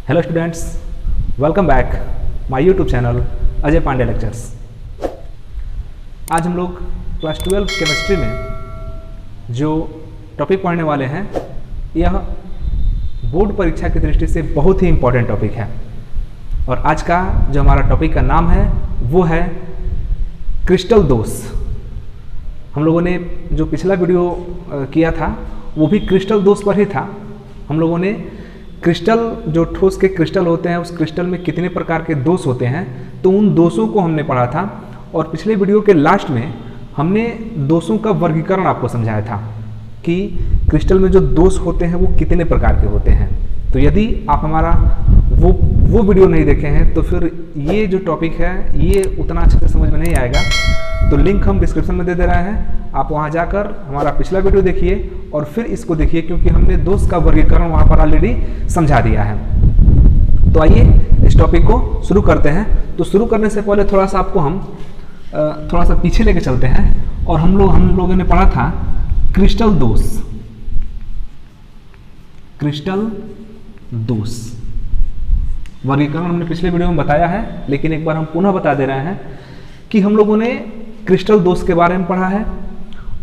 Hello students, welcome back my YouTube channel Ajay Pandey lectures. आज हम लोग क्लास 12 केमिस्ट्री में जो टॉपिक पढ़ने वाले हैं यह बोर्ड परीक्षा की दृष्टि से बहुत ही इम्पोर्टेंट टॉपिक है। और आज का जो हमारा टॉपिक का नाम है वो है क्रिस्टल दोष। हम लोगों ने जो पिछला वीडियो किया था वो भी क्रिस्टल दोष पर ही था। हम लोगों ने क्रिस्टल, जो ठोस के क्रिस्टल होते हैं, उस क्रिस्टल में कितने प्रकार के दोष होते हैं, तो उन दोषों को हमने पढ़ा था। और पिछले वीडियो के लास्ट में हमने दोषों का वर्गीकरण आपको समझाया था कि क्रिस्टल में जो दोष होते हैं वो कितने प्रकार के होते हैं। तो यदि आप हमारा वो वीडियो नहीं देखे हैं तो फिर ये जो टॉपिक है ये उतना अच्छे से समझ में नहीं आएगा। तो लिंक हम डिस्क्रिप्शन में दे दे रहे हैं, आप वहाँ जाकर हमारा पिछला वीडियो देखिए और फिर इसको देखिए, क्योंकि हमने दोष का वर्गीकरण वहाँ पर ऑलरेडी समझा दिया है। तो आइए इस टॉपिक को शुरू करते हैं। तो शुरू करने से पहले थोड़ा सा आपको हम थोड़ा सा पीछे लेके चलते हैं। और हम लोगों ने पढ़ा था क्रिस्टल दोष। क्रिस्टल दोष वर्गीकरण हमने पिछले वीडियो में बताया है, लेकिन एक बार हम पुनः बता दे रहे हैं कि हम लोगों ने क्रिस्टल दोष के बारे में पढ़ा है।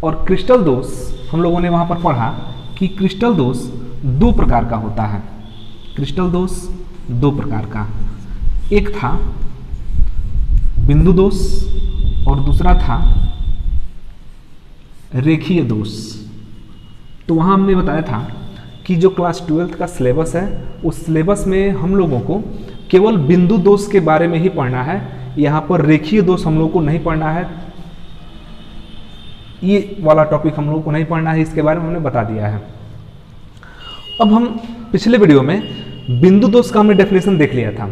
और क्रिस्टल दोष हम लोगों ने वहाँ पर पढ़ा कि क्रिस्टल दोष दो प्रकार का होता है। क्रिस्टल दोष दो प्रकार का, एक था बिंदु दोष और दूसरा था रेखीय दोष। तो वहाँ हमने बताया था कि जो क्लास 12 का सिलेबस है उस सिलेबस में हम लोगों को केवल बिंदु दोष के बारे में ही पढ़ना है। यहाँ पर रेखीय दोष हम लोग को नहीं पढ़ना है, ये वाला टॉपिक हम लोगों को नहीं पढ़ना है, इसके बारे में हमने बता दिया है। अब हम पिछले वीडियो में बिंदु दोष का हमने डेफिनेशन देख लिया था।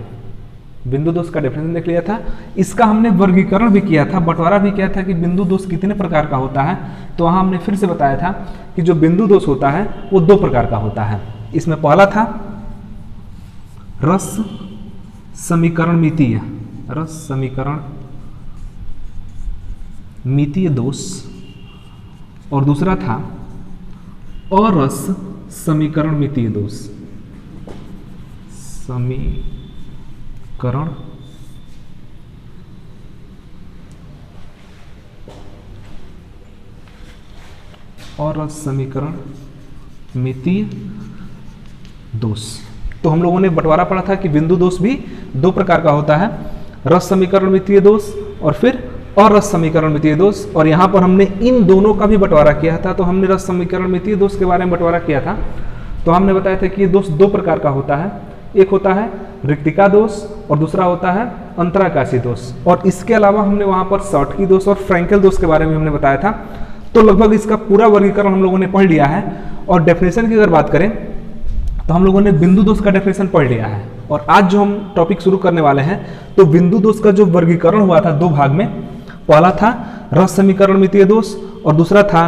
बिंदु दोष का डेफिनेशन देख लिया था, इसका हमने वर्गीकरण भी किया था, बंटवारा भी किया था कि बिंदु दोष कितने प्रकार का होता है। तो वहाँ हमने फिर से बताया था कि जो बिंदु दोष होता है वो दो प्रकार का होता है। इसमें पहला था रस समीकरण मितीय, रस समीकरण मितीय दोष, और दूसरा था अरस समीकरण मितीय दोष। समीकरण और समीकरण मितीय दोष। तो हम लोगों ने बंटवारा पढ़ा था कि बिंदु दोष भी दो प्रकार का होता है, रस समीकरण मितीय दोष और फिर अरस समीकरण मितीय दोष। और यहाँ पर हमने इन दोनों का भी बंटवारा किया था। तो हमने रस समीकरण मितीय दोष के बारे में बंटवारा किया था। तो हमने बताया था कि ये दोष दो प्रकार का होता है, एक होता है रिक्तिका दोष और दूसरा होता है अंतराकाशी दोष। और इसके अलावा हमने वहाँ पर शॉर्टकी दोष और फ्रैंकेल दोष के बारे में हमने बताया था। तो लगभग इसका पूरा वर्गीकरण हम लोगों ने पढ़ लिया है। और डेफिनेशन की अगर बात करें तो हम लोगों ने बिंदु दोष का डेफिनेशन पढ़ लिया है। और आज जो हम टॉपिक शुरू करने वाले हैं तो बिंदु दोष का जो वर्गीकरण हुआ था दो भाग में, पहला था रस समीकरण मितीय दोष और दूसरा था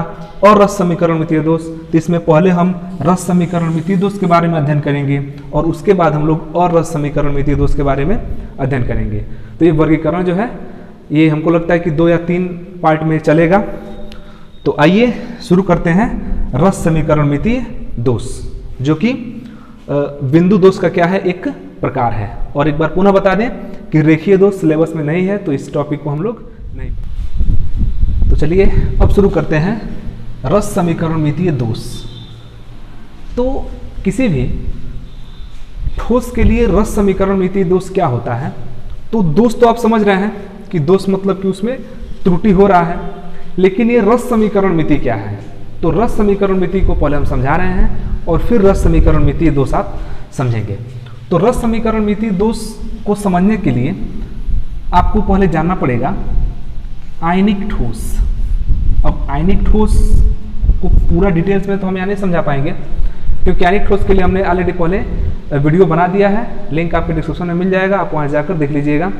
अरस समीकरण मितीय दोष। तो इसमें पहले हम रस समीकरण मितीय दोष के बारे में अध्ययन करेंगे और उसके बाद हम लोग अरस समीकरण मितीय दोष के बारे में अध्ययन करेंगे। तो ये वर्गीकरण जो है ये हमको लगता है कि 2 या 3 पार्ट में चलेगा। तो आइए शुरू करते हैं रस समीकरण मितीय दोष, जो कि बिंदु दोष का क्या है, एक प्रकार है। और एक बार पुनः बता दें कि रेखीय दोष सिलेबस में नहीं है, तो इस टॉपिक को हम लोग नहीं। तो चलिए अब शुरू करते हैं रस समीकरण मितीय दोष। तो किसी भी ठोस के लिए रस समीकरण मितीय दोष क्या होता है, तो दोष तो आप समझ रहे हैं कि दोष मतलब कि उसमें त्रुटि हो रहा है, लेकिन ये रस समीकरण मिति क्या है। तो रस समीकरण मिति को पहले हम समझा रहे हैं और फिर रस समीकरण मितीय दोष आप समझेंगे। तो रस समीकरण मितीय दोष को समझने के लिए आपको पहले जानना पड़ेगा आयनिक ठोस। अब आयनिक ठोस को पूरा डिटेल्स में तो हम यहाँ नहीं समझा पाएंगे, क्योंकि आयनिक ठोस के लिए हमने ऑलरेडी पहले वीडियो बना दिया है, लिंक आपके डिस्क्रिप्शन में मिल जाएगा, आप वहाँ जाकर देख लीजिएगा।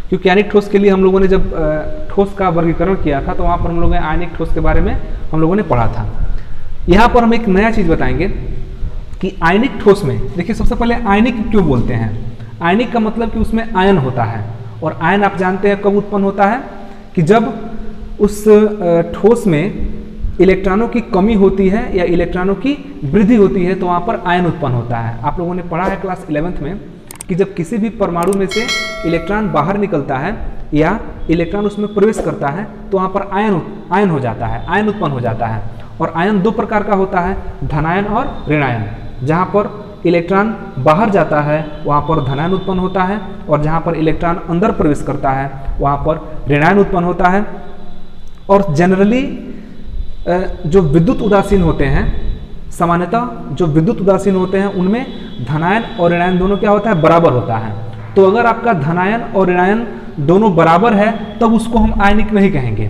क्योंकि आयनिक ठोस के लिए हम लोगों ने जब ठोस का वर्गीकरण किया था तो वहाँ पर हम लोगों ने आयनिक ठोस के बारे में हम लोगों ने पढ़ा था। यहाँ पर हम एक नया चीज़ बताएंगे कि आयनिक ठोस में, देखिए सबसे पहले आयनिक क्यों बोलते हैं। आयनिक का मतलब कि उसमें आयन होता है, और आयन आप जानते हैं कब उत्पन्न होता है कि जब उस ठोस में इलेक्ट्रॉनों की कमी होती है या इलेक्ट्रॉनों की वृद्धि होती है तो वहाँ पर आयन उत्पन्न होता है। आप लोगों ने पढ़ा है क्लास 11th में कि जब किसी भी परमाणु में से इलेक्ट्रॉन बाहर निकलता है या इलेक्ट्रॉन उसमें प्रवेश करता है तो वहाँ पर आयन हो जाता है, आयन उत्पन्न हो जाता है। और आयन दो प्रकार का होता है, धनायन और ऋणायन। जहाँ पर इलेक्ट्रॉन बाहर जाता है वहाँ पर धनायन उत्पन्न होता है और जहाँ पर इलेक्ट्रॉन अंदर प्रवेश करता है वहाँ पर ऋणायन उत्पन्न होता है। और जनरली जो विद्युत उदासीन होते हैं, सामान्यतः जो विद्युत उदासीन होते हैं उनमें धनायन और ऋणायन दोनों क्या होता है, बराबर होता है। तो अगर आपका धनायन और ऋणायन दोनों बराबर है तब उसको हम आयनिक नहीं कहेंगे।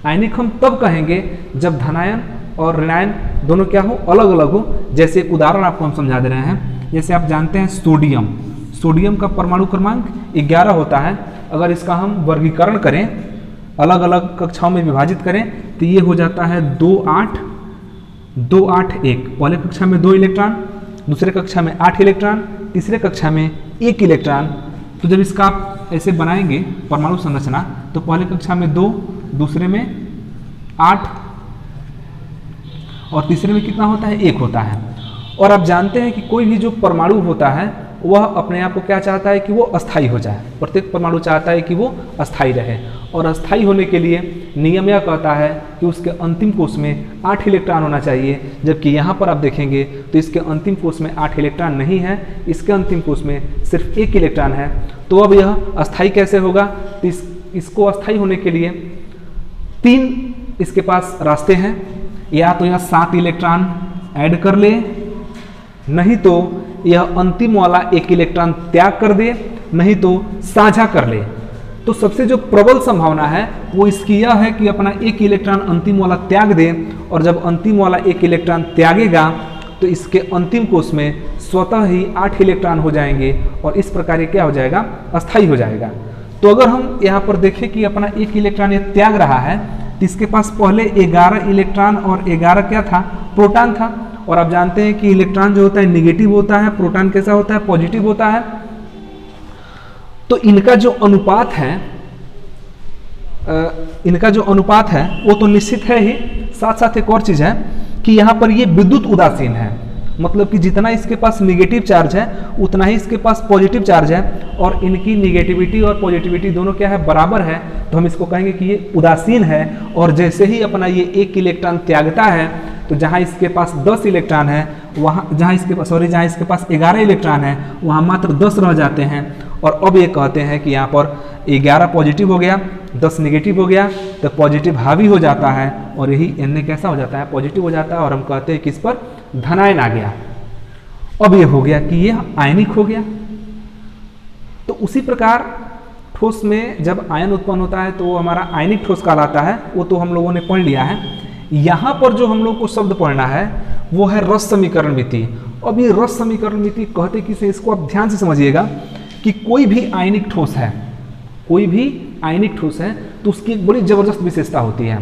आयनिक हम तब कहेंगे जब धनायन और ऋणायन दोनों क्या हो, अलग अलग हो। जैसे एक उदाहरण आपको हम समझा दे रहे हैं। जैसे आप जानते हैं सोडियम, सोडियम का परमाणु क्रमांक 11 होता है। अगर इसका हम वर्गीकरण करें, अलग अलग कक्षाओं में विभाजित करें तो ये हो जाता है 2 8 2 8 1। पहले कक्षा में 2 इलेक्ट्रॉन, दूसरे कक्षा में 8 इलेक्ट्रॉन, तीसरे कक्षा में 1 इलेक्ट्रॉन। तो जब इसका आप ऐसे बनाएंगे परमाणु संरचना तो पहले कक्षा में 2, दूसरे में 8 और तीसरे में कितना होता है, 1 होता है। और आप जानते हैं कि कोई भी जो परमाणु होता है वह अपने आप को क्या चाहता है कि वो अस्थायी हो जाए। प्रत्येक परमाणु चाहता है कि वो अस्थायी रहे और अस्थायी होने के लिए नियम यह कहता है कि उसके अंतिम कोष में 8 इलेक्ट्रॉन होना चाहिए। जबकि यहाँ पर आप देखेंगे तो इसके अंतिम कोष में 8 इलेक्ट्रॉन नहीं है, इसके अंतिम कोष में सिर्फ 1 इलेक्ट्रॉन है। तो अब यह अस्थायी कैसे होगा, तो इसको अस्थायी होने के लिए 3 इसके पास रास्ते हैं। या तो यह 7 इलेक्ट्रॉन ऐड कर ले, नहीं तो यह अंतिम वाला 1 इलेक्ट्रॉन त्याग कर दे, नहीं तो साझा कर ले। तो सबसे जो प्रबल संभावना है वो इसकी यह है कि अपना 1 इलेक्ट्रॉन अंतिम वाला त्याग दे और जब अंतिम वाला 1 इलेक्ट्रॉन त्यागेगा तो इसके अंतिम कोष में स्वतः ही 8 इलेक्ट्रॉन हो जाएंगे और इस प्रकार ये क्या हो जाएगा, अस्थायी हो जाएगा। तो अगर हम यहाँ पर देखें कि अपना 1 इलेक्ट्रॉन ये त्याग रहा है तो इसके पास पहले 11 इलेक्ट्रॉन और 11 क्या था, प्रोटॉन था। और आप जानते हैं कि इलेक्ट्रॉन जो होता है निगेटिव होता है, प्रोटॉन कैसा होता है, पॉजिटिव होता है। तो इनका जो अनुपात है वो तो निश्चित है ही। साथ साथ एक और चीज है कि यहाँ पर ये विद्युत उदासीन है, मतलब कि जितना इसके पास निगेटिव चार्ज है उतना ही इसके पास पॉजिटिव चार्ज है और इनकी निगेटिविटी और पॉजिटिविटी दोनों क्या है, बराबर है। तो हम इसको कहेंगे कि ये उदासीन है। और जैसे ही अपना ये 1 इलेक्ट्रॉन त्यागता है तो जहाँ इसके पास 10 इलेक्ट्रॉन है वहाँ, जहाँ इसके पास 11 इलेक्ट्रॉन है वहाँ मात्र 10 रह जाते हैं। और अब ये कहते हैं कि यहाँ पर 11 पॉजिटिव हो गया, 10 निगेटिव हो गया, तो पॉजिटिव हावी हो जाता है और यही Na कैसा हो जाता है, पॉजिटिव हो जाता है। और हम कहते हैं कि इस पर धनायन आ गया। अब ये हो गया कि ये आयनिक हो गया। तो उसी प्रकार ठोस में जब आयन उत्पन्न होता है तो वो हमारा आयनिक ठोस कहलाता है। वो तो हम लोगों ने पढ़ लिया है। यहाँ पर जो हम लोग को शब्द पढ़ना है वो है रस समीकरण मिति। अब ये रस समीकरण मिति कहते किसे, इसको आप ध्यान से समझिएगा कि कोई भी आयनिक ठोस है, कोई भी आयनिक ठोस है तो उसकी एक बड़ी जबरदस्त विशेषता होती है।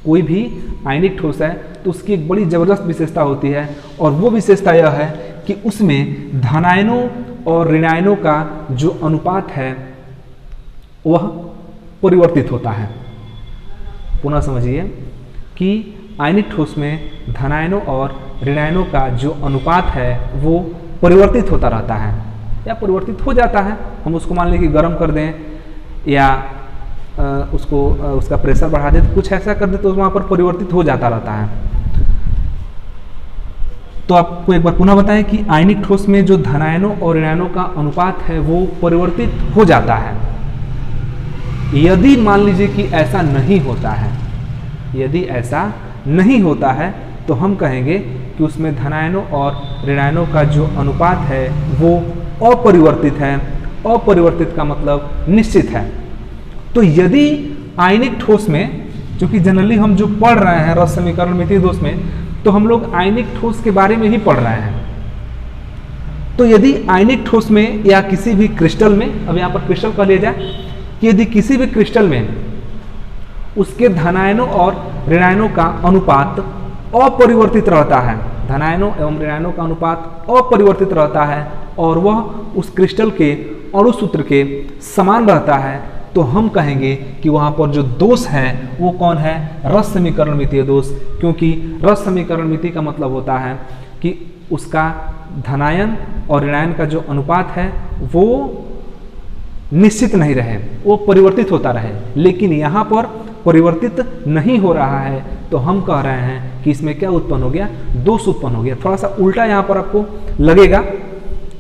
कोई भी आयनिक ठोस है तो उसकी एक बड़ी जबरदस्त विशेषता होती है और वो विशेषता यह है कि उसमें धनायनों और ऋणायनों का जो अनुपात है वह परिवर्तित होता है। पुनः समझिए कि आयनिक ठोस में धनायनों और ऋणायनों का जो अनुपात है वो परिवर्तित होता रहता है या परिवर्तित हो जाता है। हम उसको मान लें कि गर्म कर दें या उसका प्रेशर बढ़ा दें, तो कुछ ऐसा कर दें तो वहाँ पर परिवर्तित हो जाता रहता है। तो आपको एक बार पुनः बताएं कि आयनिक ठोस में जो धनायनों और ऋणायनों का अनुपात है वो परिवर्तित हो जाता है। यदि मान लीजिए कि ऐसा नहीं होता है, यदि ऐसा नहीं होता है तो हम कहेंगे कि उसमें धनायनों और ऋणायनों का जो अनुपात है वो अपरिवर्तित है। अपरिवर्तित का मतलब निश्चित है। तो यदि आयनिक ठोस में, क्योंकि जनरली हम जो पढ़ रहे हैं रस समीकरण मिति दोष में, तो हम लोग आयनिक ठोस के बारे में ही पढ़ रहे हैं। तो यदि आयनिक ठोस में या किसी भी क्रिस्टल में, अब यहाँ पर क्रिस्टल कह लिया जाए कि यदि किसी भी क्रिस्टल में उसके धनायनों और ऋणायनों का अनुपात अपरिवर्तित रहता है, धनायनों एवं ऋणायनों का अनुपात अपरिवर्तित रहता है और वह उस क्रिस्टल के अणु सूत्र के समान रहता है, तो हम कहेंगे कि वहाँ पर जो दोष है वो कौन है, रस समीकरण मितीय दोष। क्योंकि रस समीकरण मिति का मतलब होता है कि उसका धनायन और ऋणायन का जो अनुपात है वो निश्चित नहीं रहे, वो परिवर्तित होता रहे। लेकिन यहाँ पर परिवर्तित नहीं हो रहा है, तो हम कह रहे हैं कि इसमें क्या उत्पन्न हो गया, दोष उत्पन्न हो गया। थोड़ा सा उल्टा यहाँ पर आपको लगेगा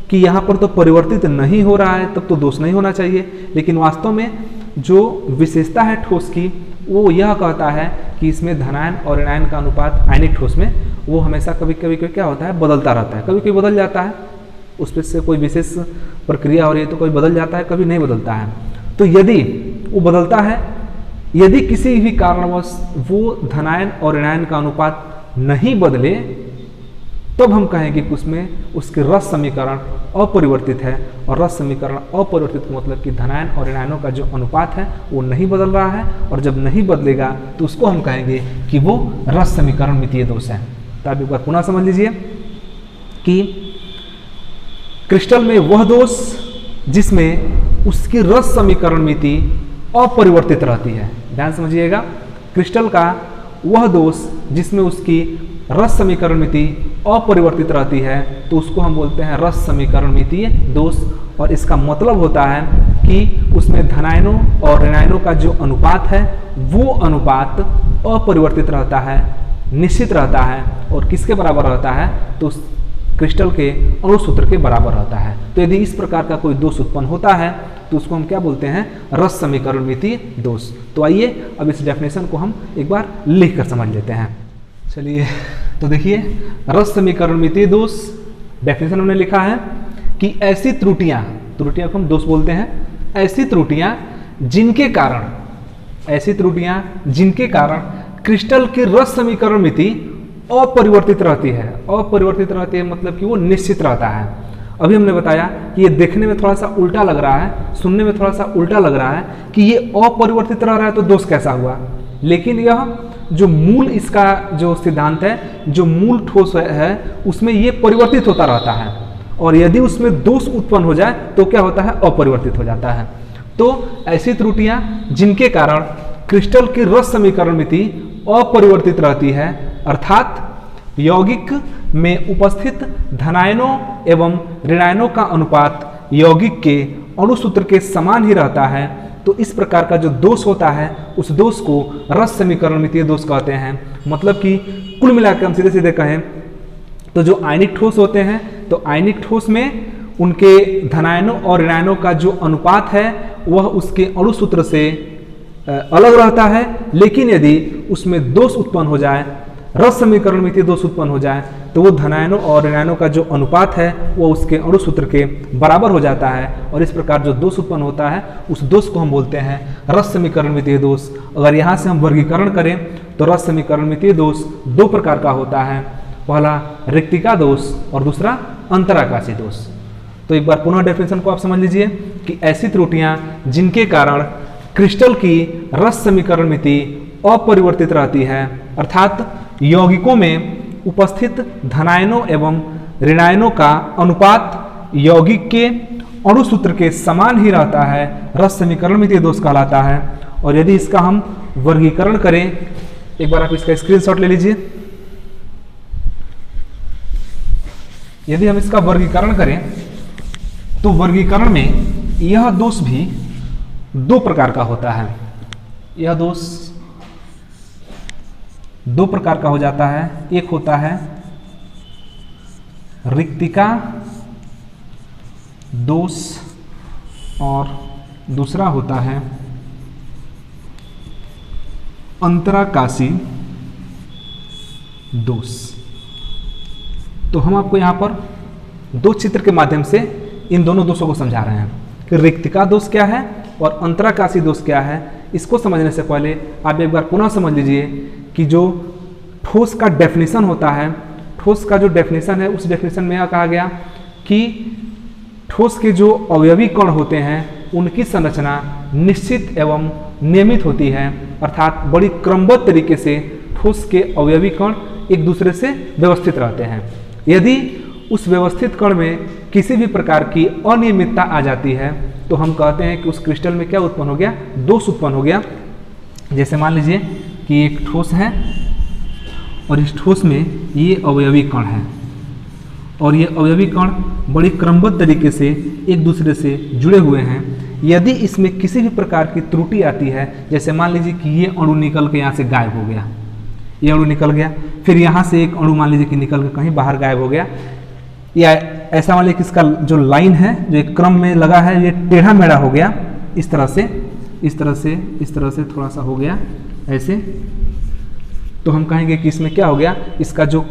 कि यहाँ पर तो परिवर्तित नहीं हो रहा है, तब तो दोष नहीं होना चाहिए। लेकिन वास्तव में जो विशेषता है ठोस की, वो यह कहता है कि इसमें धनायन और ऋणायन का अनुपात आयनिक ठोस में वो हमेशा कभी कभी क्या होता है, बदलता रहता है। कभी कभी बदल जाता है, उस पर से कोई विशेष प्रक्रिया हो रही है तो कभी बदल जाता है, कभी नहीं बदलता है। तो यदि वो बदलता है, यदि किसी भी कारणवश वो धनायन और ऋणायन का अनुपात नहीं बदले, तब हम कहेंगे कि उसमें उसके रस समीकरण अपरिवर्तित है। और रस समीकरण अपरिवर्तित का मतलब कि धनायन और ऋणायनों का जो अनुपात है वो नहीं बदल रहा है, और जब नहीं बदलेगा तो उसको हम कहेंगे कि वो रस समीकरण मितीय दोष है। तो आप एक बार पुनः समझ लीजिए कि क्रिस्टल में वह दोष जिसमें उसकी रस समीकरण मिति अपरिवर्तित रहती है। ध्यान समझिएगा, क्रिस्टल का वह दोष जिसमें उसकी रस समीकरण मिति अपरिवर्तित रहती है, तो उसको हम बोलते हैं रस समीकरण मितीय दोष। और इसका मतलब होता है कि उसमें धनायनों और ऋणायनों का जो अनुपात है वो अनुपात अपरिवर्तित रहता है, निश्चित रहता है, और किसके बराबर रहता है, तो उस क्रिस्टल के अणुसूत्र के बराबर रहता है। तो यदि इस प्रकार का कोई दोष उत्पन्न होता है तो उसको हम क्या बोलते हैं, रस समीकरण मितीय दोष। तो आइए अब इस डेफिनेशन को हम एक बार लिख कर समझ लेते हैं। चलिए, तो देखिए, रस समीकरण मितीय दोष डेफिनेशन हमने लिखा है कि ऐसी त्रुटियां को हम दोष बोलते हैं, ऐसी त्रुटियां जिनके कारण क्रिस्टल की रस समीकरण मिति अपरिवर्तित रहती है। अपरिवर्तित रहती है मतलब कि वो निश्चित रहता है। अभी हमने बताया कि ये देखने में थोड़ा सा उल्टा लग रहा है, सुनने में थोड़ा सा उल्टा लग रहा है कि ये अपरिवर्तित रह रहा है तो दोष कैसा हुआ। लेकिन यह जो मूल इसका जो सिद्धांत है, जो मूल ठोस है, उसमें ये परिवर्तित होता रहता है, और यदि उसमें दोष उत्पन्न हो जाए तो क्या होता है, अपरिवर्तित हो जाता है। तो ऐसी त्रुटियां जिनके कारण क्रिस्टल की रस समीकरण मिति अपरिवर्तित रहती है, अर्थात यौगिक में उपस्थित धनायनों एवं ऋणायनों का अनुपात यौगिक के अणुसूत्र के समान ही रहता है, तो इस प्रकार का जो दोष होता है उस दोष को रस समीकरण मितीय दोष कहते हैं। मतलब कि कुल मिलाकर हम सीधे सीधे कहें तो जो आयनिक ठोस होते हैं, तो आयनिक ठोस में उनके धनायनों और ऋणायनों का जो अनुपात है वह उसके अणुसूत्र से अलग रहता है। लेकिन यदि उसमें दोष उत्पन्न हो जाए, रस समीकरण मितीय दोष उत्पन्न हो जाए, तो वो धनायनों और ऋणायनों का जो अनुपात है वो उसके अणुसूत्र के बराबर हो जाता है, और इस प्रकार जो दोष उत्पन्न होता है उस दोष को हम बोलते हैं रस समीकरण मितीय दोष। अगर यहाँ से हम वर्गीकरण करें तो रस समीकरण मितीय दोष दो प्रकार का होता है, पहला रिक्तिका दोष और दूसरा अंतराकाशी दोष। तो एक बार पुनः डेफिनेशन को आप समझ लीजिए कि ऐसी त्रुटियां जिनके कारण क्रिस्टल की रस समीकरण मिति अपरिवर्तित रहती है, अर्थात यौगिकों में उपस्थित धनायनों एवं ऋणायनों का अनुपात यौगिक के अणुसूत्र के समान ही रहता है, रस समीकरण मितीय दोष कहलाता है। और यदि इसका हम वर्गीकरण करें, एक बार आप इसका स्क्रीनशॉट ले लीजिए। यदि हम इसका वर्गीकरण करें तो वर्गीकरण में यह दोष भी दो प्रकार का होता है। यह दोष दो प्रकार का हो जाता है। एक होता है रिक्तिका दोष और दूसरा होता है अंतराकाशी दोष। तो हम आपको यहां पर दो चित्र के माध्यम से इन दोनों दोषों को समझा रहे हैं कि रिक्तिका दोष क्या है और अंतराकाशी दोष क्या है। इसको समझने से पहले आप एक बार पुनः समझ लीजिए कि जो ठोस का डेफिनेशन होता है, ठोस का जो डेफिनेशन है उस डेफिनेशन में यह कहा गया कि ठोस के जो अवयवी कण होते हैं उनकी संरचना निश्चित एवं नियमित होती है, अर्थात बड़ी क्रमबद्ध तरीके से ठोस के अवयवी कण एक दूसरे से व्यवस्थित रहते हैं। यदि उस व्यवस्थित कण में किसी भी प्रकार की अनियमितता आ जाती है तो हम कहते हैं कि उस क्रिस्टल में क्या उत्पन्न हो गया, दोष उत्पन्न हो गया। जैसे मान लीजिए कि एक ठोस है और इस ठोस में ये अवयवी कण है और ये अवयवी कण बड़ी क्रमबद्ध तरीके से एक दूसरे से जुड़े हुए हैं। यदि इसमें किसी भी प्रकार की त्रुटि आती है, जैसे मान लीजिए कि ये अणु निकल के यहाँ से गायब हो गया, ये अणु निकल गया, फिर यहाँ से एक अणु मान लीजिए कि निकल के कहीं बाहर गायब हो गया, या ऐसा मान लीजिए कि इसका जो लाइन है जो एक क्रम में लगा है ये टेढ़ा मेढ़ा हो गया, इस तरह से इस तरह से इस तरह से थोड़ा सा हो गया ऐसे, तो हम कहेंगे कि इसमें क्या हो गया, इसका जो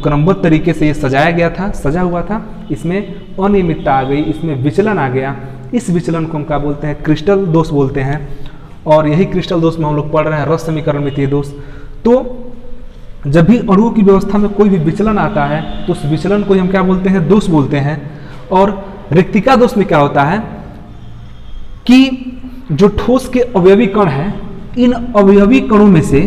क्रमबद्ध तरीके से ये सजाया गया था, सजा हुआ था, इसमें अनियमितता आ गई, इसमें विचलन आ गया। इस विचलन को हम क्या बोलते हैं, क्रिस्टल दोष बोलते हैं। और यही क्रिस्टल दोष में हम लोग पढ़ रहे हैं रस समीकरण मितीय दोष। तो जब भी अणुओं की व्यवस्था में कोई भी विचलन आता है तो उस विचलन को हम क्या बोलते हैं, दोष बोलते हैं। और रिक्तिका दोष में क्या होता है कि जो ठोस के अवयवी कण हैं, इन अवयवी कणों में से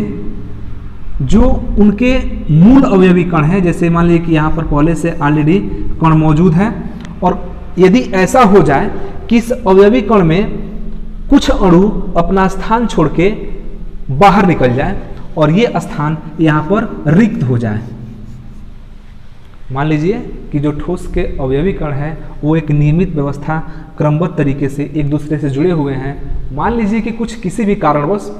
जो उनके मूल अवयवी कण हैं, जैसे मान लीजिए कि यहाँ पर पहले से ऑलरेडी कण मौजूद है, और यदि ऐसा हो जाए कि इस अवयवी कण में कुछ अणु अपना स्थान छोड़ के बाहर निकल जाए और ये स्थान यहाँ पर रिक्त हो जाए। मान लीजिए कि जो ठोस के अवयवी कण हैं वो एक नियमित व्यवस्था क्रमबद्ध तरीके से एक दूसरे से जुड़े हुए हैं। मान लीजिए कि कुछ किसी भी कारणवश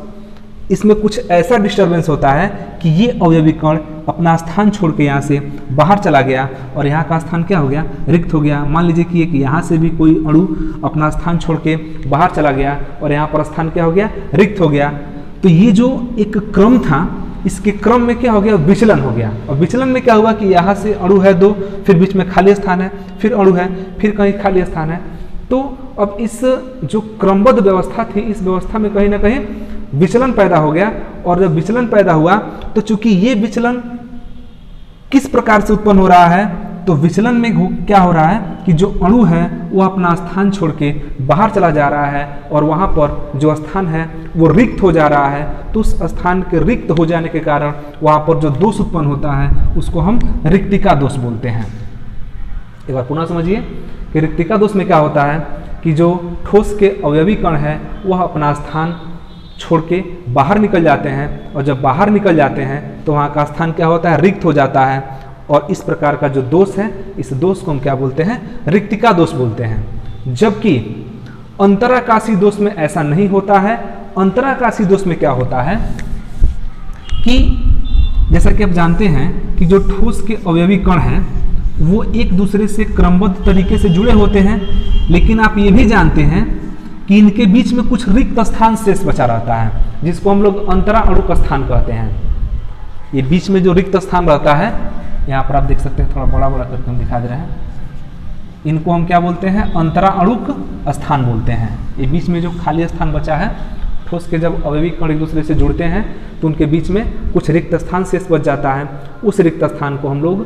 इसमें कुछ ऐसा डिस्टरबेंस होता है कि ये अवयवी कण अपना स्थान छोड़ के यहाँ से बाहर चला गया और यहाँ का स्थान क्या हो गया, रिक्त हो गया। मान लीजिए कि एक यहाँ से भी कोई अणु अपना स्थान छोड़ के बाहर चला गया और यहाँ पर स्थान क्या हो गया, रिक्त हो गया। तो ये जो एक क्रम था, इसके क्रम में क्या हो गया, विचलन हो गया। और विचलन में क्या हुआ कि यहाँ से अणु है 2, फिर बीच में खाली स्थान है, फिर अणु है, फिर कहीं खाली स्थान है। तो अब इस जो क्रमबद्ध व्यवस्था थी, इस व्यवस्था में कहीं ना कहीं विचलन पैदा हो गया। और जब विचलन पैदा हुआ तो चूंकि ये विचलन किस प्रकार से उत्पन्न हो रहा है, तो विचलन में क्या हो रहा है कि जो अणु है वो अपना स्थान छोड़ के बाहर चला जा रहा है और वहाँ पर जो स्थान है वो रिक्त हो जा रहा है। तो उस स्थान के रिक्त हो जाने के कारण वहाँ पर जो दोष उत्पन्न होता है उसको हम रिक्तिका दोष बोलते हैं। एक बार पुनः समझिए कि रिक्तिका दोष में क्या होता है कि जो ठोस के अवयवी कण है वह अपना स्थान छोड़ के बाहर निकल जाते हैं, और जब बाहर निकल जाते हैं तो वहाँ का स्थान क्या होता है, रिक्त हो जाता है। और इस प्रकार का जो दोष है, इस दोष को हम क्या बोलते हैं, रिक्तिका दोष बोलते हैं। जबकि अंतराकाशी दोष में ऐसा नहीं होता है। अंतराकाशी दोष में क्या होता है कि जैसा कि आप जानते हैं कि जो ठोस के अवयवी कण हैं वो एक दूसरे से क्रमबद्ध तरीके से जुड़े होते हैं, लेकिन आप ये भी जानते हैं कि इनके बीच में कुछ रिक्त स्थान शेष बचा रहता है, जिसको हम लोग अंतरा अणुक स्थान कहते हैं। ये बीच में जो रिक्त स्थान रहता है, यहाँ पर आप देख सकते हैं, थोड़ा बड़ा बड़ा करके हम दिखा दे रहे हैं, इनको हम क्या बोलते हैं, अंतरा अणुक स्थान बोलते हैं। ये बीच में जो खाली स्थान बचा है, ठोस के जब अवयवी कण एक दूसरे से जुड़ते हैं तो उनके बीच में कुछ रिक्त स्थान शेष बच जाता है, उस रिक्त स्थान को हम लोग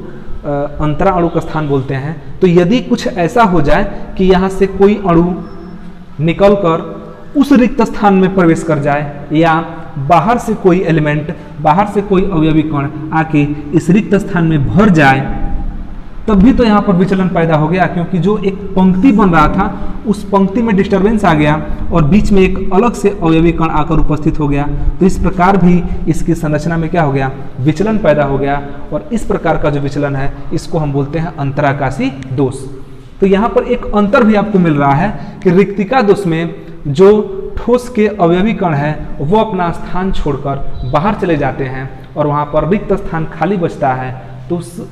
अंतरा अणुक स्थान बोलते हैं। तो यदि कुछ ऐसा हो जाए कि यहाँ से कोई अणु निकलकर उस रिक्त स्थान में प्रवेश कर जाए, या बाहर से कोई एलिमेंट, बाहर से कोई अवयवी कण आके इस रिक्त स्थान में भर जाए, तब भी तो यहाँ पर विचलन पैदा हो गया, क्योंकि जो एक पंक्ति बन रहा था उस पंक्ति में डिस्टरबेंस आ गया और बीच में एक अलग से अवयवी कण आकर उपस्थित हो गया। तो इस प्रकार भी इसकी संरचना में क्या हो गया, विचलन पैदा हो गया। और इस प्रकार का जो विचलन है इसको हम बोलते हैं अंतराकाशी दोष। तो यहाँ पर एक अंतर भी आपको मिल रहा है कि रिक्तिका दोष में जो ठोस के अवयवी कण है वो अपना स्थान छोड़कर बाहर चले जाते हैं और वहाँ पर रिक्त स्थान खाली बचता है, तो उस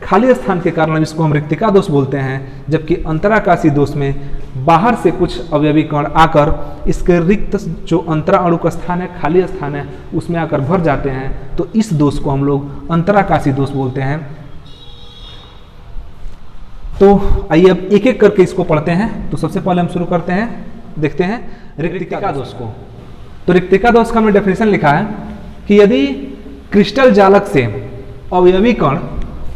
खाली स्थान के कारण इसको हम रिक्तिका दोष बोलते हैं। जबकि अंतराकाशी दोष में बाहर से कुछ अवयवी कण आकर इसके रिक्त जो अंतरा अणुक स्थान है, खाली स्थान है, उसमें आकर भर जाते हैं, तो इस दोष को हम लोग अंतराकाशी दोष बोलते हैं। तो आइए अब एक एक करके इसको पढ़ते हैं। तो सबसे पहले हम शुरू करते हैं, देखते हैं रिक्तिका दोष को। तो रिक्तिका दोष का हमने डेफिनेशन लिखा है कि यदि क्रिस्टल जालक से अवयवी कण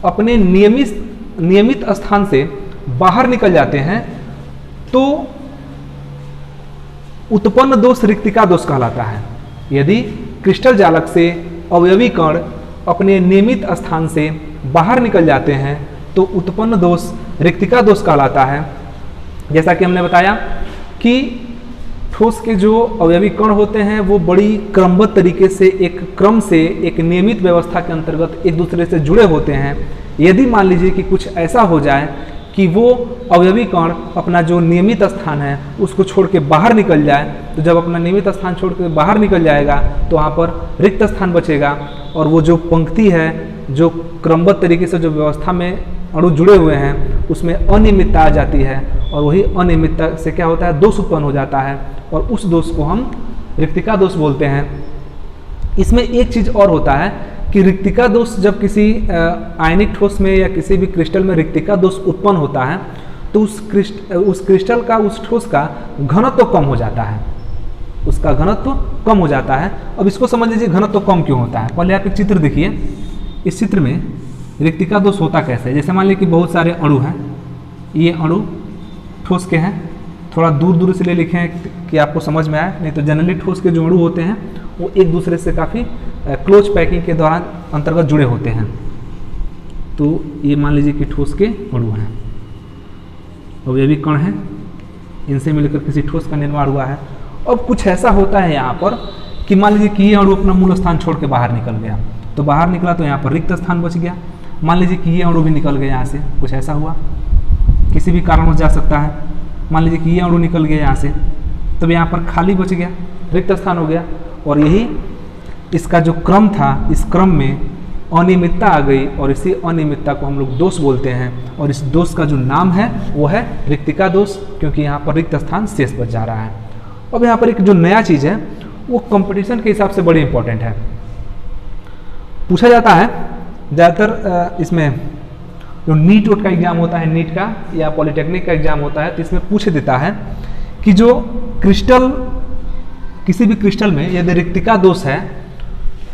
अपने नियमित स्थान से बाहर निकल जाते हैं तो उत्पन्न दोष रिक्तिका दोष कहलाता है। यदि क्रिस्टल जालक से अवयवी कण अपने नियमित स्थान से बाहर निकल जाते हैं तो उत्पन्न दोष रिक्तिका दोष कहलाता है। जैसा कि हमने बताया कि ठोस के जो अवयवी कण होते हैं वो बड़ी क्रमबद्ध तरीके से एक क्रम से एक नियमित व्यवस्था के अंतर्गत एक दूसरे से जुड़े होते हैं। यदि मान लीजिए कि कुछ ऐसा हो जाए कि वो अवयवी कण अपना जो नियमित स्थान है उसको छोड़ के बाहर निकल जाए, तो जब अपना नियमित स्थान छोड़ के बाहर निकल जाएगा तो वहाँ पर रिक्त स्थान बचेगा और वो जो पंक्ति है, जो क्रमबद्ध तरीके से जो व्यवस्था में अणु जुड़े हुए हैं उसमें अनियमितता आ जाती है और वही अनियमितता से क्या होता है, दोष उत्पन्न हो जाता है और उस दोष को हम रिक्तिका दोष बोलते हैं। इसमें एक चीज़ और होता है कि रिक्तिका दोष जब किसी आयनिक ठोस में या किसी भी क्रिस्टल में रिक्तिका दोष उत्पन्न होता है तो उस क्रिस्टल का, उस ठोस का घनत्व तो कम हो जाता है, उसका घनत्व तो कम हो जाता है। अब इसको समझ लीजिए घनत्व तो कम क्यों होता है। पहले आप एक चित्र देखिए, इस चित्र में रिक्तिका दोष होता कैसे है। जैसे मान लीजिए कि बहुत सारे अणु हैं, ये अणु ठोस के हैं, थोड़ा दूर दूर से ले लिखे हैं कि आपको समझ में आए, नहीं तो जनरली ठोस के जो अणु होते हैं वो एक दूसरे से काफ़ी क्लोज पैकिंग के दौरान अंतर्गत जुड़े होते हैं। तो ये मान लीजिए कि ठोस के अणु हैं, अवयवी कण हैं, इनसे मिलकर किसी ठोस का निर्माण हुआ है। अब कुछ ऐसा होता है यहाँ पर कि मान लीजिए कि ये अणु अपना मूल स्थान छोड़ के बाहर निकल गया, तो बाहर निकला तो यहाँ पर रिक्त स्थान बच गया। मान लीजिए कि ये अणु भी निकल गया यहाँ से, कुछ ऐसा हुआ, किसी भी कारणवश जा सकता है। मान लीजिए कि ये अणु निकल गया यहाँ से, तब यहाँ पर खाली बच गया, रिक्त स्थान हो गया और यही इसका जो क्रम था, इस क्रम में अनियमितता आ गई और इसी अनियमितता को हम लोग दोष बोलते हैं और इस दोष का जो नाम है वो है रिक्तिका दोष, क्योंकि यहाँ पर रिक्त स्थान शेष बच जा रहा है। अब यहाँ पर एक जो नया चीज़ है वो कंपटीशन के हिसाब से बड़ी इंपॉर्टेंट है। पूछा जाता है ज़्यादातर इसमें जो नीट का एग्जाम होता है, नीट का या पॉलिटेक्निक का एग्जाम होता है, तो इसमें पूछ देता है कि जो क्रिस्टल, किसी भी क्रिस्टल में यदि रिक्तिका दोष है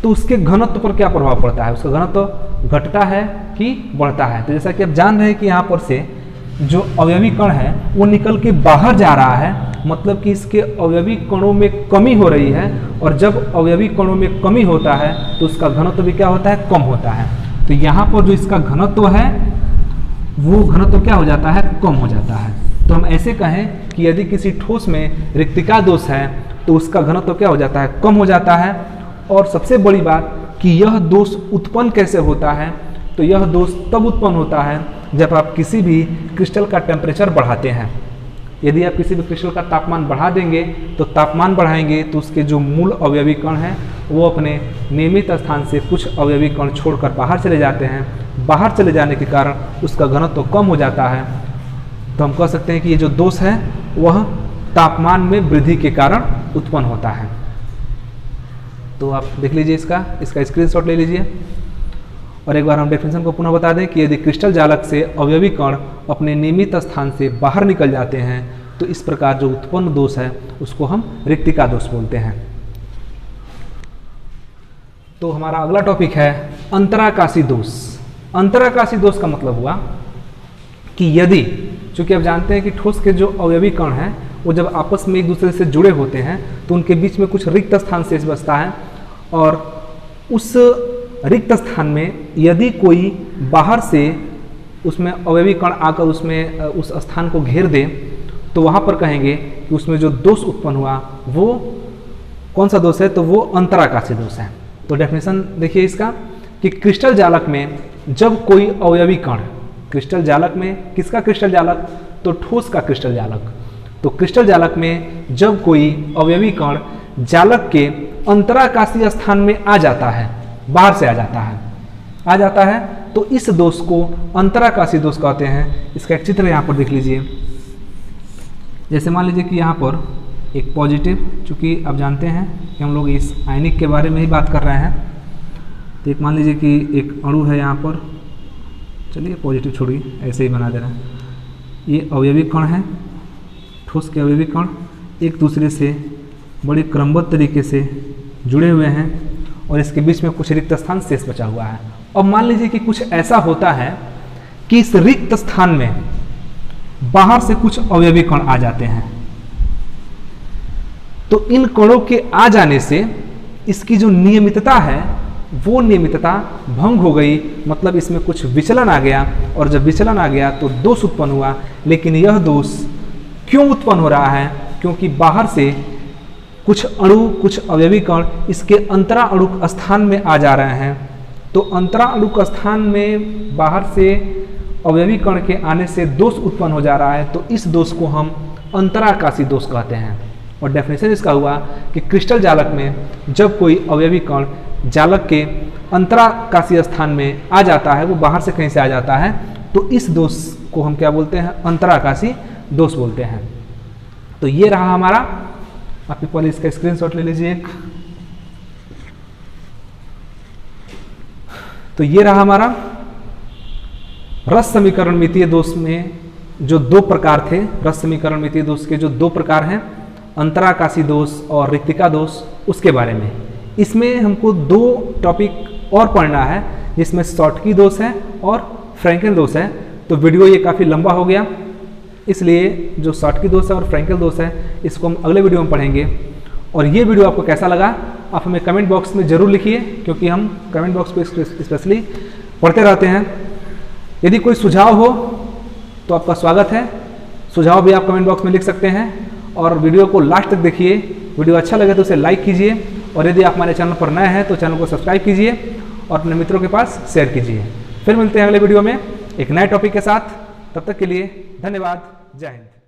तो उसके घनत्व पर क्या प्रभाव पड़ता है, उसका घनत्व घटता है कि बढ़ता है। तो जैसा कि आप जान रहे हैं कि यहाँ पर से जो अवयवी कण है वो निकल के बाहर जा रहा है, मतलब कि इसके अवयवी कणों में कमी हो रही है और जब अवयवी कणों में कमी होता है तो उसका घनत्व भी क्या होता है, कम होता है। तो यहाँ पर जो इसका घनत्व है वो घनत्व क्या हो जाता है, कम हो जाता है। तो हम ऐसे कहें कि यदि किसी ठोस में रिक्तिका दोष है तो उसका घनत्व क्या हो जाता है, कम हो जाता है। और सबसे बड़ी बात कि यह दोष उत्पन्न कैसे होता है, तो यह दोष तब उत्पन्न होता है जब आप किसी भी क्रिस्टल का टेम्परेचर बढ़ाते हैं। यदि आप किसी भी क्रिस्टल का तापमान बढ़ा देंगे तो तापमान बढ़ाएंगे तो उसके जो मूल अवयवी कण हैं वो अपने नियमित स्थान से कुछ अवयवी कण छोड़कर बाहर चले जाते हैं। बाहर चले जाने के कारण उसका घनत्व कम हो जाता है। तो हम कह सकते हैं कि ये जो दोष है वह तापमान में वृद्धि के कारण उत्पन्न होता है। तो आप देख लीजिए, इसका स्क्रीनशॉट ले लीजिए। और एक बार हम डेफिनेशन को पुनः बता दें कि यदि क्रिस्टल जालक से अवयवी कण अपने नियमित स्थान से बाहर निकल जाते हैं तो इस प्रकार जो उत्पन्न दोष है उसको हम रिक्तिका दोष बोलते हैं। तो हमारा अगला टॉपिक है अंतराकाशी दोष। अंतराकाशी दोष का मतलब हुआ कि यदि, चूंकि आप जानते हैं कि ठोस के जो अवयवी कण हैं वो जब आपस में एक दूसरे से जुड़े होते हैं तो उनके बीच में कुछ रिक्त स्थान शेष बचता है और उस रिक्त स्थान में यदि कोई बाहर से उसमें अवयवी कण आकर उसमें उस स्थान को घेर दे तो वहाँ पर कहेंगे कि उसमें जो दोष उत्पन्न हुआ वो कौन सा दोष है, तो वो अंतराकाशी दोष है। तो डेफिनेशन देखिए इसका कि क्रिस्टल जालक में जब कोई अवयवी कण, क्रिस्टल जालक में किसका क्रिस्टल जालक, तो ठोस का क्रिस्टल जालक। तो क्रिस्टल जालक में जब कोई अवयवी कण जालक के अंतराकाशीय स्थान में आ जाता है, बाहर से आ जाता है तो इस दोष को अंतराकाशी दोष कहते हैं। इसका एक चित्र यहाँ पर देख लीजिए। जैसे मान लीजिए कि यहाँ पर एक पॉजिटिव, चूँकि आप जानते हैं कि हम लोग इस आयनिक के बारे में ही बात कर रहे हैं, तो एक मान लीजिए कि एक अणु है यहाँ पर, चलिए पॉजिटिव छोड़िए, ऐसे ही बना दे रहे हैं। ये अवयवी कण है, ठोस के अवयवी कण एक दूसरे से बड़े क्रमबद्ध तरीके से जुड़े हुए हैं और इसके बीच में कुछ रिक्त स्थान शेष बचा हुआ है। अब मान लीजिए कि कुछ ऐसा होता है कि इस रिक्त स्थान में बाहर से कुछ अवयवी कण आ जाते हैं, तो इन कणों के आ जाने से इसकी जो नियमितता है वो नियमितता भंग हो गई, मतलब इसमें कुछ विचलन आ गया और जब विचलन आ गया तो दोष उत्पन्न हुआ। लेकिन यह दोष क्यों उत्पन्न हो रहा है? क्योंकि बाहर से कुछ अणु, कुछ अवयवी कण इसके अंतरा अणुक स्थान में आ जा रहे हैं। तो अंतरा अणुक स्थान में बाहर से अवयवी कण के आने से दोष उत्पन्न हो जा रहा है, तो इस दोष को हम अंतराकाशी दोष कहते हैं। और डेफिनेशन इसका हुआ कि क्रिस्टल जालक में जब कोई अवयवी कण जालक के अंतराकाशी स्थान में आ जाता है, वो बाहर से कहीं से आ जाता है, तो इस दोष को हम क्या बोलते हैं? अंतराकाशी दोष बोलते हैं। तो ये रहा हमारा, आप पहले इसका स्क्रीनशॉट ले लीजिए एक। तो ये रहा हमारा रस समीकरण मितीय दोष में जो दो प्रकार थे, रस समीकरण मितीय दोष के जो दो प्रकार हैं, अंतराकाशी दोष और रिक्तिका दोष, उसके बारे में। इसमें हमको दो टॉपिक और पढ़ना है, जिसमें शॉर्टकी दोष है और फ्रैंकल दोष है। तो वीडियो ये काफ़ी लंबा हो गया, इसलिए जो शॉर्टकी दोष है और फ्रैंकल दोष है इसको हम अगले वीडियो में पढ़ेंगे। और ये वीडियो आपको कैसा लगा आप हमें कमेंट बॉक्स में ज़रूर लिखिए, क्योंकि हम कमेंट बॉक्स पे स्पेशली पढ़ते रहते हैं। यदि कोई सुझाव हो तो आपका स्वागत है, सुझाव भी आप कमेंट बॉक्स में लिख सकते हैं। और वीडियो को लास्ट तक देखिए, वीडियो अच्छा लगे तो उसे लाइक कीजिए, और यदि आप हमारे चैनल पर नए हैं तो चैनल को सब्सक्राइब कीजिए और अपने मित्रों के पास शेयर कीजिए। फिर मिलते हैं अगले वीडियो में एक नए टॉपिक के साथ। तब तक के लिए धन्यवाद। जय हिंद।